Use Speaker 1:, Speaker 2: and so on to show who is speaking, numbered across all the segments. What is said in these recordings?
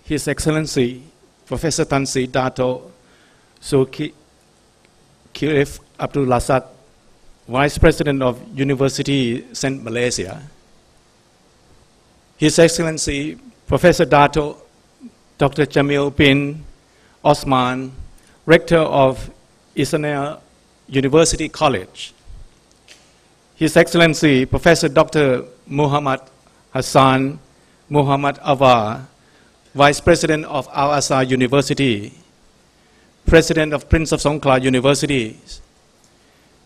Speaker 1: His Excellency Professor Tan Sri Dato Zulkifli Abdul Razak, Vice President of University St. Malaysia, His Excellency Professor Dato Dr. Jamil bin Osman, Rector of Islamic University College, His Excellency Professor Dr. Muhammad Hassan Muhammad Awar, Vice President of Al-Azhar University, President of Prince of Songkla University,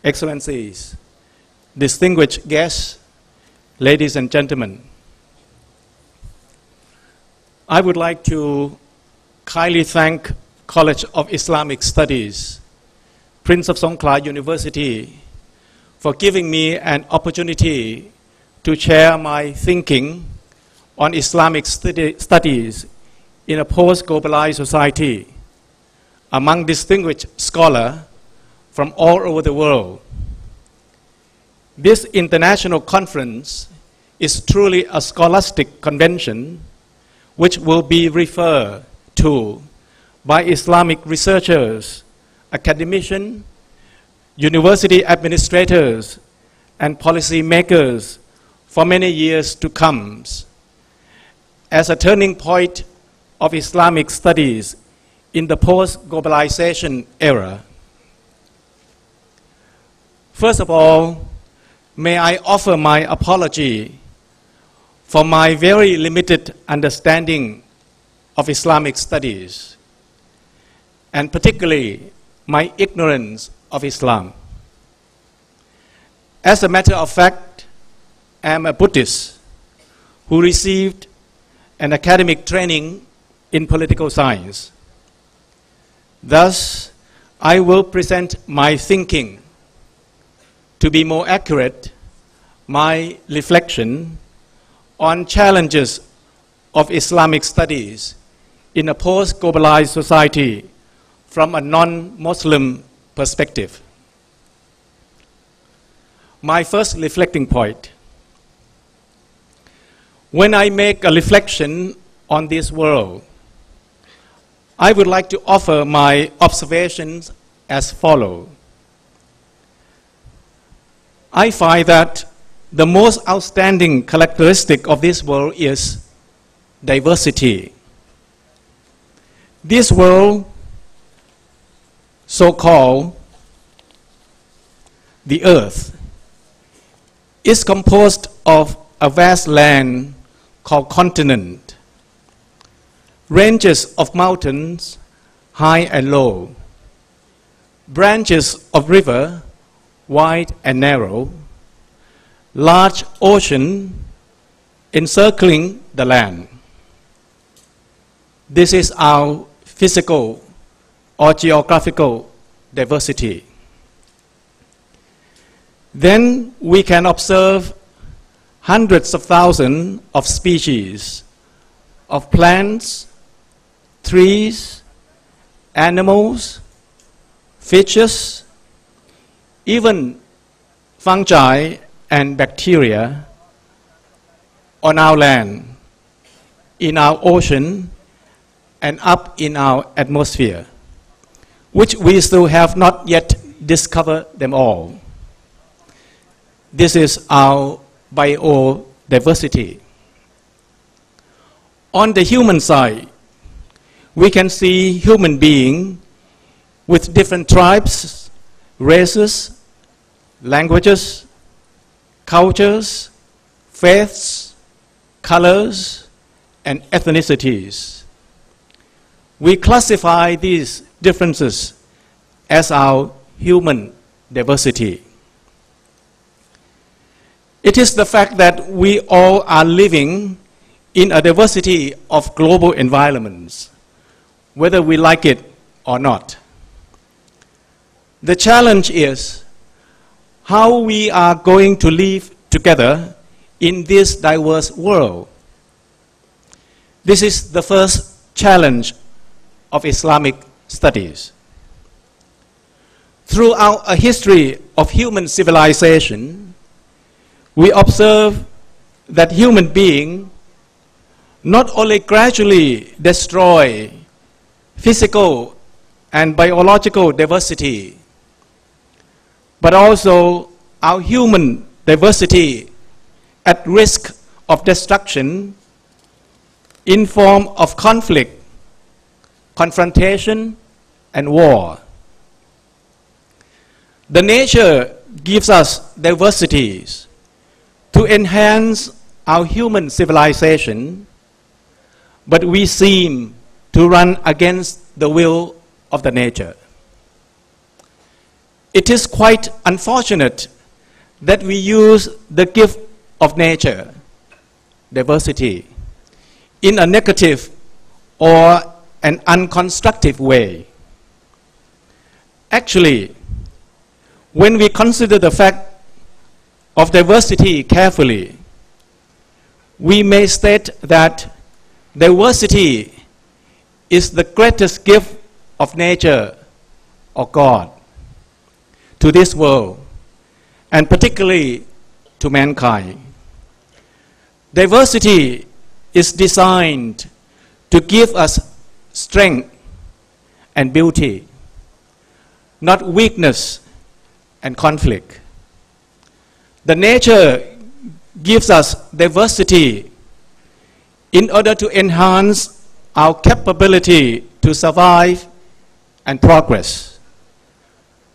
Speaker 1: Excellencies, distinguished guests, ladies and gentlemen, I would like to kindly thank College of Islamic Studies, Prince of Songkla University, for giving me an opportunity to share my thinking on Islamic studies in a post-globalized society among distinguished scholars from all over the world. This international conference is truly a scholastic convention which will be referred to by Islamic researchers, academicians, university administrators, and policy makers for many years to come as a turning point of Islamic studies in the post-globalization era. First of all, may I offer my apology for my very limited understanding of Islamic studies, and particularly my ignorance of Islam. As a matter of fact, I am a Buddhist who received an academic training in political science. Thus, I will present my thinking. To be more accurate, my reflection on challenges of Islamic studies in a post-globalized society from a non-Muslim perspective. My first reflecting point. When I make a reflection on this world, I would like to offer my observations as follows. I find that the most outstanding characteristic of this world is diversity. This world, so-called the earth, is composed of a vast land called continent, ranges of mountains, high and low, branches of river, wide and narrow, large ocean encircling the land. This is our physical or geographical diversity. Then we can observe hundreds of thousands of species of plants, trees, animals, fishes, even fungi and bacteria on our land, in our ocean, and up in our atmosphere, which we still have not yet discovered them all. This is our biodiversity. On the human side, we can see human beings with different tribes, races, languages, cultures, faiths, colors, and ethnicities. We classify these differences as our human diversity. It is the fact that we all are living in a diversity of global environments, whether we like it or not. The challenge is how we are going to live together in this diverse world. This is the first challenge of Islamic studies. Throughout a history of human civilization, we observe that human beings not only gradually destroy physical and biological diversity, but also our human diversity at risk of destruction in form of conflict, confrontation, and war. The nature gives us diversities to enhance our human civilization, but we seem to run against the will of the nature. It is quite unfortunate that we use the gift of nature, diversity, in a negative or an unconstructive way. Actually, when we consider the fact of diversity carefully, we may state that diversity is the greatest gift of nature or God to this world, and particularly to mankind. Diversity is designed to give us strength and beauty, not weakness and conflict. The nature gives us diversity in order to enhance our capability to survive and progress,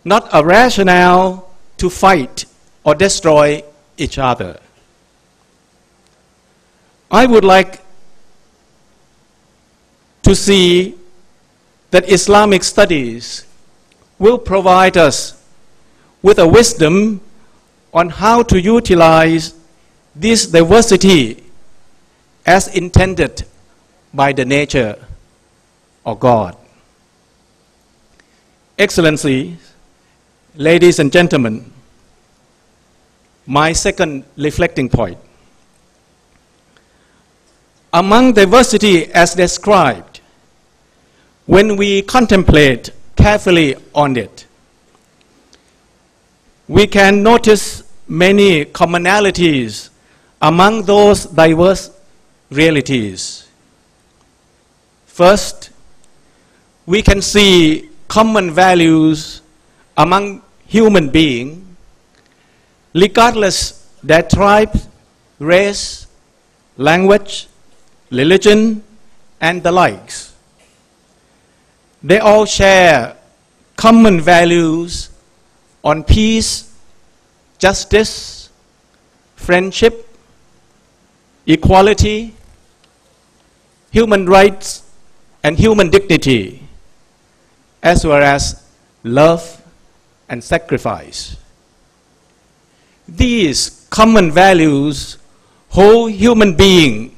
Speaker 1: not a rationale to fight or destroy each other. I would like to see that Islamic studies will provide us with a wisdom on how to utilize this diversity as intended by the nature or God. Excellencies, ladies and gentlemen, my second reflecting point. Among diversity as described, when we contemplate carefully on it, we can notice many commonalities among those diverse realities. First, we can see common values among human beings, regardless their tribe, race, language, religion, and the likes. They all share common values on peace, justice, friendship, equality, human rights, and human dignity, as well as love and sacrifice. These common values hold human beings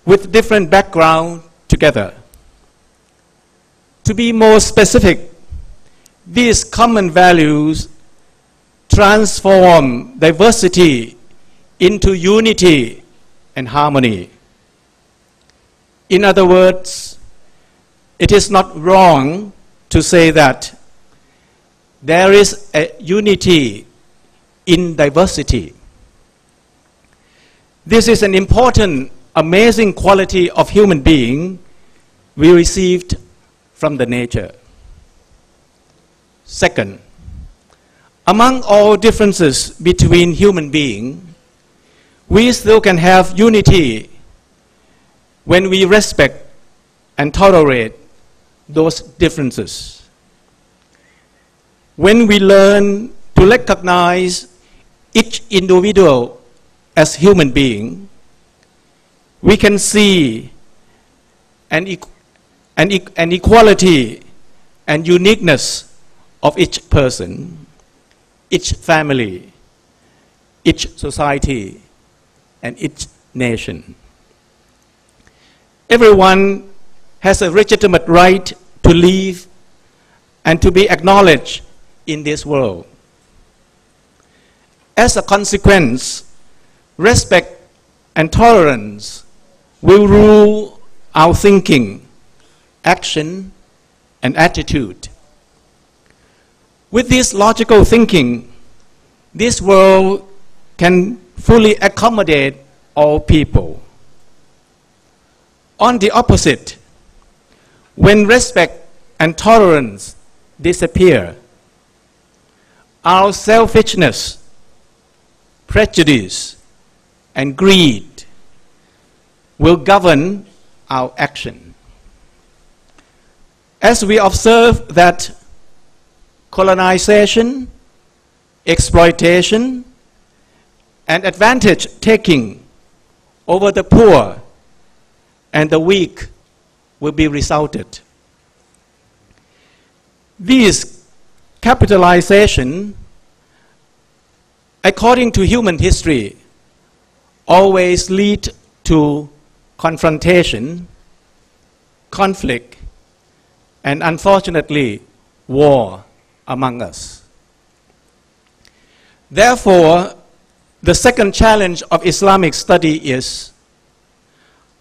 Speaker 1: with different backgrounds together. To be more specific, these common values transform diversity into unity and harmony. In other words, it is not wrong to say that there is a unity in diversity. This is an important, amazing quality of human being we received from the nature. Second, among all differences between human beings, we still can have unity when we respect and tolerate those differences. When we learn to recognize each individual as human being, we can see an equality and uniqueness of each person, each family, each society, and each nation. Everyone has a legitimate right to live and to be acknowledged in this world. As a consequence, respect and tolerance will rule our thinking, action, and attitude. With this logical thinking, this world can fully accommodate all people. On the opposite, when respect and tolerance disappear, our selfishness, prejudice, and greed will govern our action. As we observe that colonization, exploitation, and advantage taking over the poor and the weak will be resulted. These capitalization, according to human history, always lead to confrontation, conflict, and unfortunately, war among us. Therefore, the second challenge of Islamic study is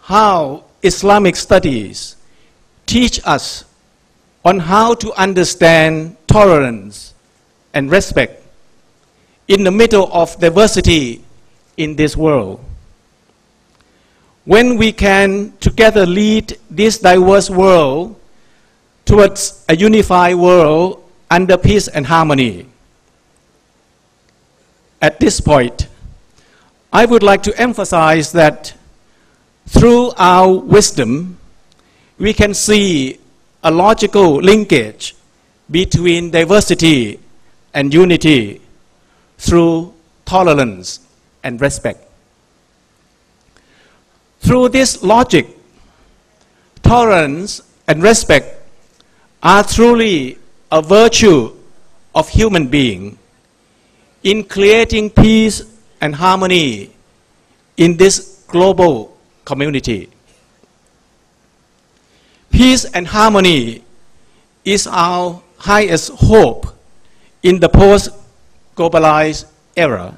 Speaker 1: how Islamic studies teach us on how to understand tolerance and respect in the middle of diversity in this world. When we can together lead this diverse world towards a unified world under peace and harmony. At this point, I would like to emphasize that through our wisdom, we can see a logical linkage between diversity and unity through tolerance and respect. Through this logic, tolerance and respect are truly a virtue of human being in creating peace and harmony in this global community. Peace and harmony is our highest hope in the post-globalized era.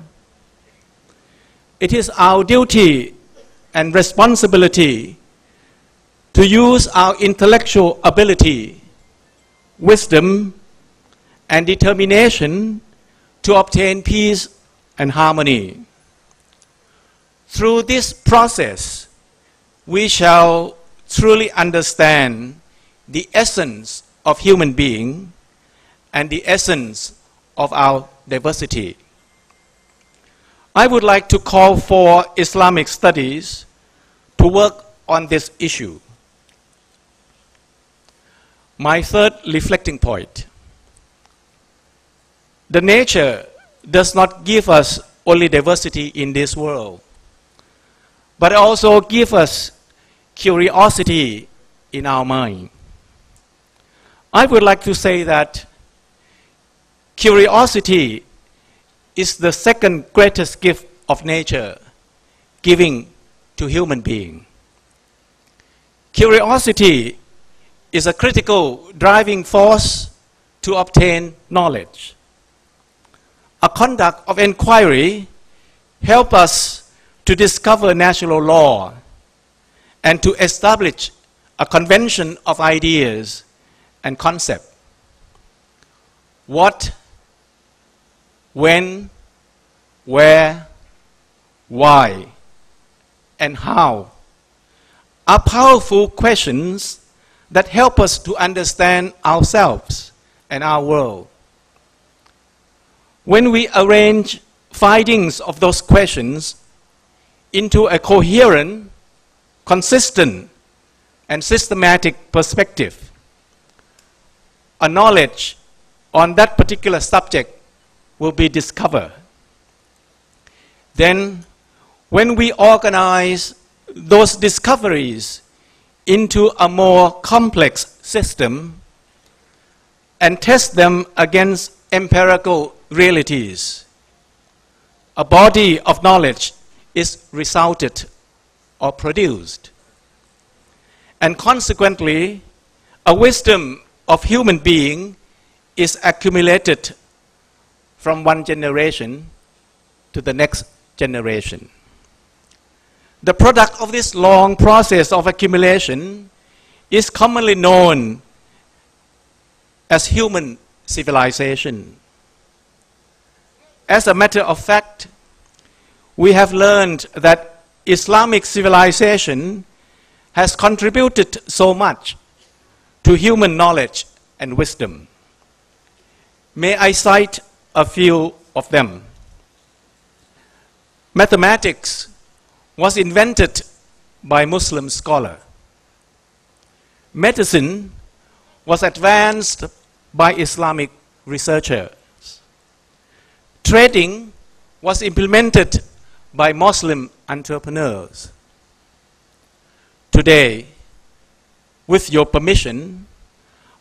Speaker 1: It is our duty and responsibility to use our intellectual ability, wisdom, and determination to obtain peace and harmony. Through this process, we shall truly understand the essence of human being and the essence of our diversity. I would like to call for Islamic studies to work on this issue. My third reflecting point. The nature does not give us only diversity in this world, but also give us curiosity in our mind. I would like to say that curiosity is the second greatest gift of nature giving to human being. Curiosity is a critical driving force to obtain knowledge. A conduct of inquiry helps us to discover natural law and to establish a convention of ideas and concepts. What, when, where, why, and how are powerful questions that help us to understand ourselves and our world. When we arrange findings of those questions into a coherent, consistent, and systematic perspective, a knowledge on that particular subject will be discovered. Then, when we organize those discoveries into a more complex system and test them against empirical realities, a body of knowledge is resulted or produced. And consequently, a wisdom of human being is accumulated from one generation to the next generation. The product of this long process of accumulation is commonly known as human civilization. As a matter of fact, we have learned that Islamic civilization has contributed so much to human knowledge and wisdom. May I cite a few of them? Mathematics was invented by Muslim scholar. Medicine was advanced by Islamic researchers. Trading was implemented by Muslim entrepreneurs. Today, with your permission,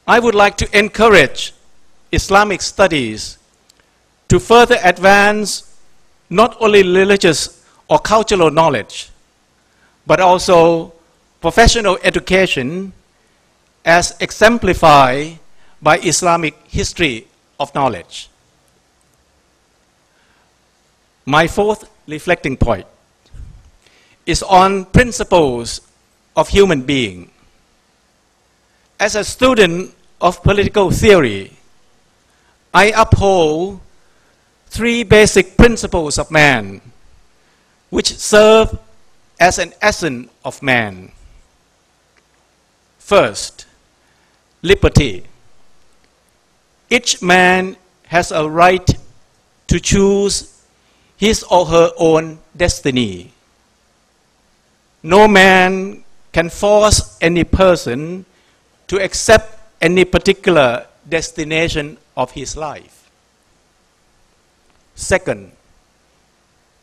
Speaker 1: I would like to encourage Islamic studies to further advance not only religious or cultural knowledge, but also professional education as exemplified by Islamic history of knowledge. My fourth reflecting point is on principles of human being. As a student of political theory, I uphold three basic principles of man, which serve as an essence of man. First, liberty. Each man has a right to choose his or her own destiny. No man can force any person to accept any particular destination of his life. Second,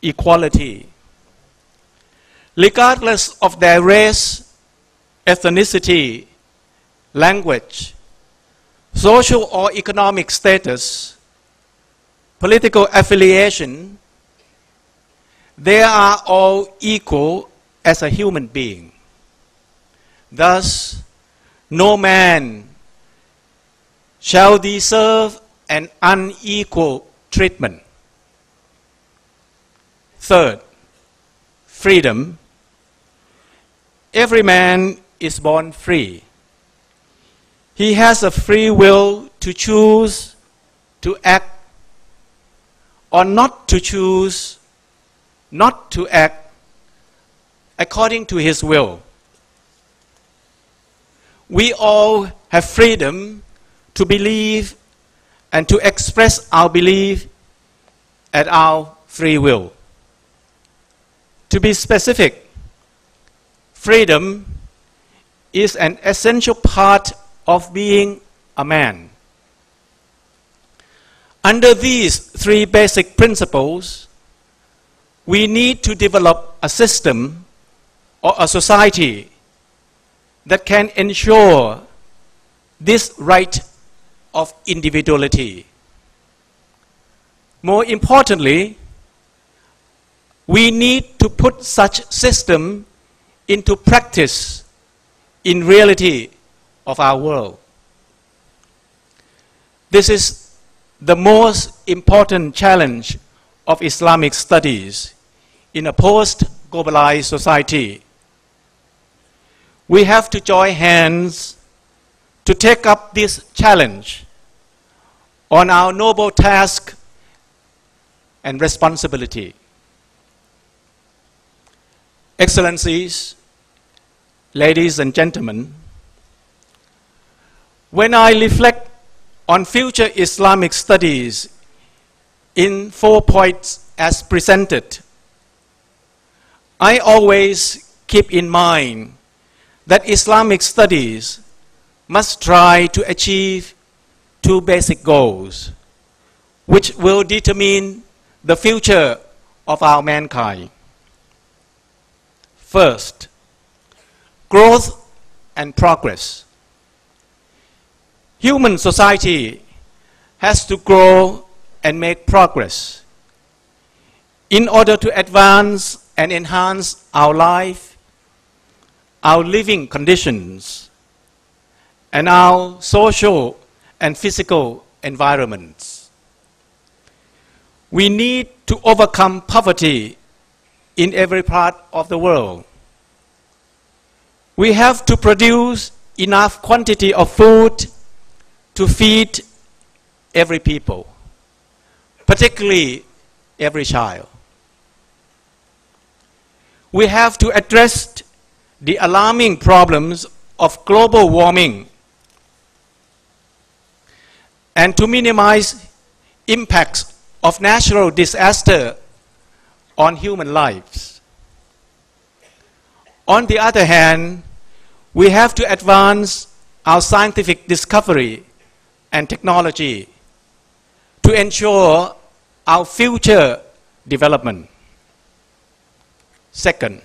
Speaker 1: equality. Regardless of their race, ethnicity, language, social or economic status, political affiliation, they are all equal as a human being. Thus, no man shall deserve an unequal treatment. Third, freedom. Every man is born free. He has a free will to choose to act or not to choose not to act according to his will. We all have freedom to believe and to express our belief at our free will. To be specific, freedom is an essential part of being a man. Under these three basic principles, we need to develop a system or a society that can ensure this right of individuality. More importantly, we need to put such system into practice in reality of our world. This is the most important challenge of Islamic studies in a post-globalized society. We have to join hands to take up this challenge on our noble task and responsibility. Excellencies, ladies and gentlemen, when I reflect on future Islamic studies in 4 points as presented, I always keep in mind that Islamic studies must try to achieve 2 basic goals, which will determine the future of our mankind. First, growth and progress. Human society has to grow and make progress in order to advance and enhance our life, our living conditions, and our social and physical environments. We need to overcome poverty in every part of the world. We have to produce enough quantity of food to feed every people, particularly every child. We have to address the alarming problems of global warming and to minimize impacts of natural disaster on human lives. On the other hand, we have to advance our scientific discovery and technology to ensure our future development. Second,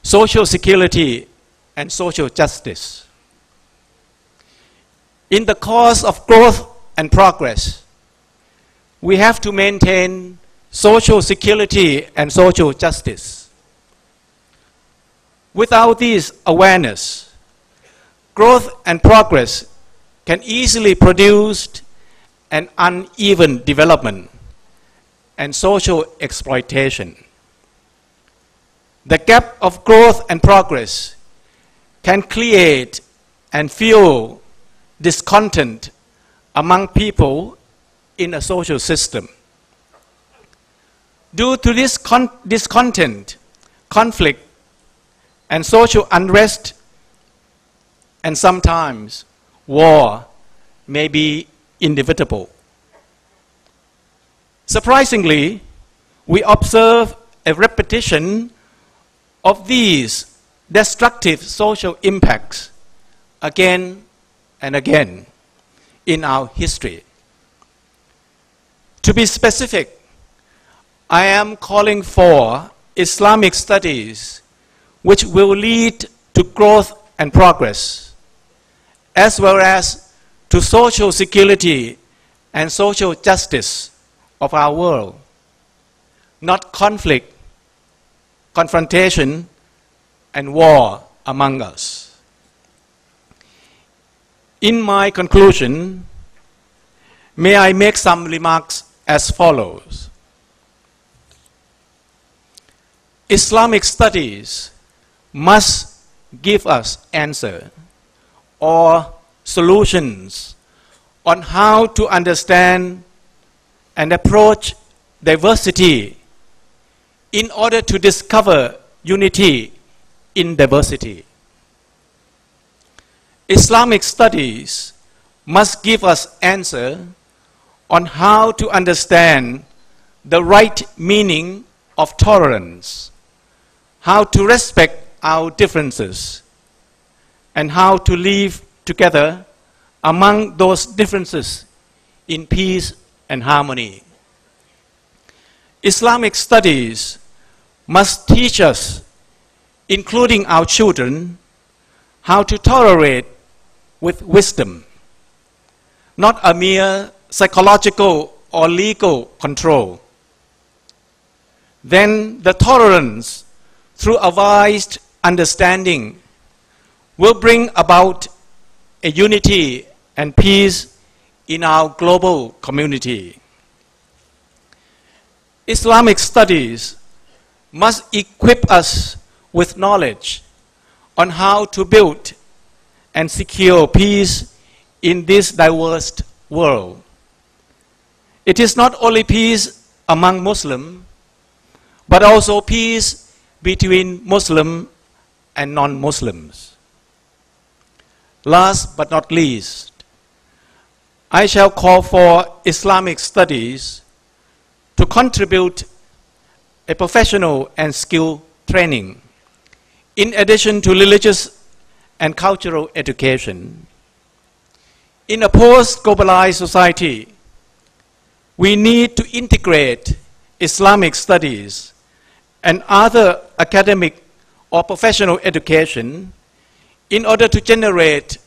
Speaker 1: social security and social justice. In the course of growth and progress, we have to maintain social security and social justice. Without this awareness, growth and progress can easily produce an uneven development and social exploitation. The gap of growth and progress can create and fuel discontent among people in a social system. Due to this discontent, conflict, and social unrest, and sometimes war may be inevitable. Surprisingly, we observe a repetition of these destructive social impacts again and again in our history. To be specific, I am calling for Islamic studies which will lead to growth and progress, as well as to social security and social justice of our world, not conflict, confrontation, and war among us. In my conclusion, may I make some remarks as follows. Islamic studies must give us answer or solutions on how to understand and approach diversity in order to discover unity in diversity. Islamic studies must give us answer on how to understand the right meaning of tolerance, how to respect our differences, and how to live together among those differences in peace and harmony. Islamic studies must teach us, including our children, how to tolerate with wisdom, not a mere psychological or legal control. Then the tolerance through a wise understanding will bring about a unity and peace in our global community. Islamic studies must equip us with knowledge on how to build and secure peace in this diverse world. It is not only peace among Muslims, but also peace between Muslim and non-Muslims. Last but not least, I shall call for Islamic studies to contribute a professional and skill training in addition to religious and cultural education. In a post-globalized society, we need to integrate Islamic studies and other academic or professional education in order to generate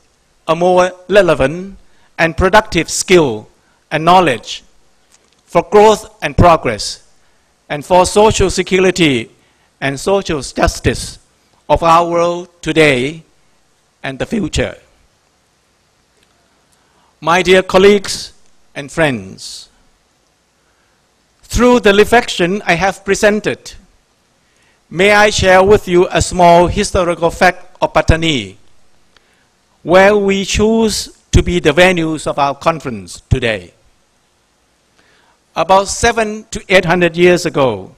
Speaker 1: a more relevant and productive skill and knowledge for growth and progress and for social security and social justice of our world today and the future. My dear colleagues and friends, through the reflection I have presented, may I share with you a small historical fact of Pattani, where we choose to be the venues of our conference today. About 700 to 800 years ago,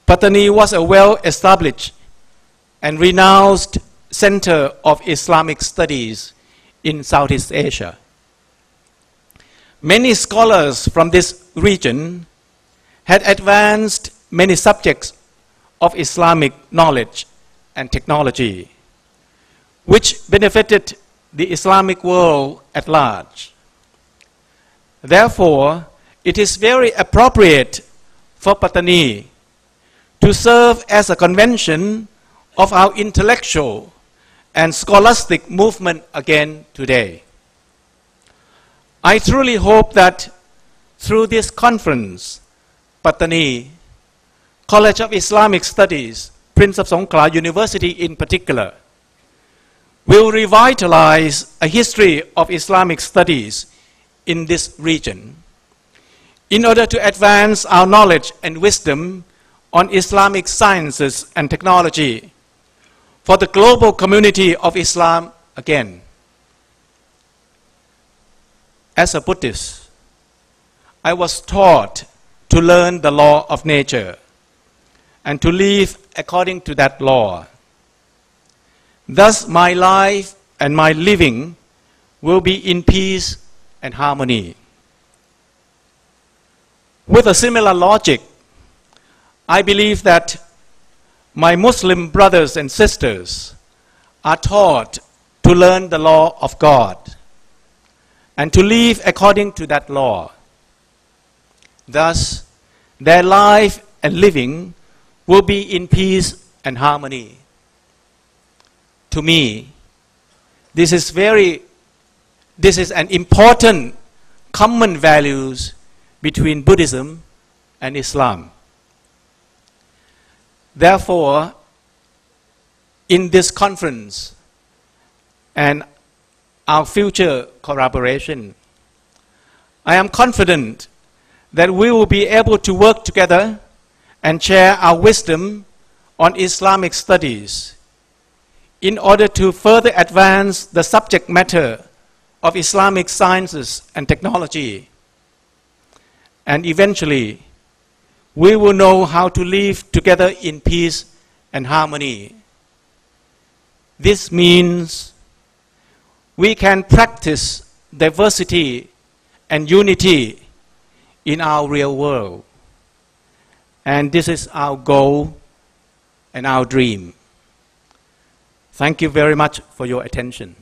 Speaker 1: Pattani was a well-established and renowned center of Islamic studies in Southeast Asia. Many scholars from this region had advanced many subjects of Islamic knowledge and technology, which benefited the Islamic world at large. Therefore, it is very appropriate for Pattani to serve as a convention of our intellectual and scholastic movement again today. I truly hope that through this conference, Pattani, College of Islamic Studies, Prince of Songkla University in particular, will revitalize a history of Islamic studies in this region in order to advance our knowledge and wisdom on Islamic sciences and technology for the global community of Islam again. As a Buddhist, I was taught to learn the law of nature and to live according to that law. Thus, my life and my living will be in peace and harmony. With a similar logic, I believe that my Muslim brothers and sisters are taught to learn the law of God and to live according to that law. Thus, their life and living will be in peace and harmony. To me, this is an important common values between Buddhism and Islam. Therefore, in this conference and our future collaboration, I am confident that we will be able to work together and share our wisdom on Islamic studies in order to further advance the subject matter of Islamic sciences and technology. And eventually, we will know how to live together in peace and harmony. This means we can practice diversity and unity in our real world. And this is our goal and our dream. Thank you very much for your attention.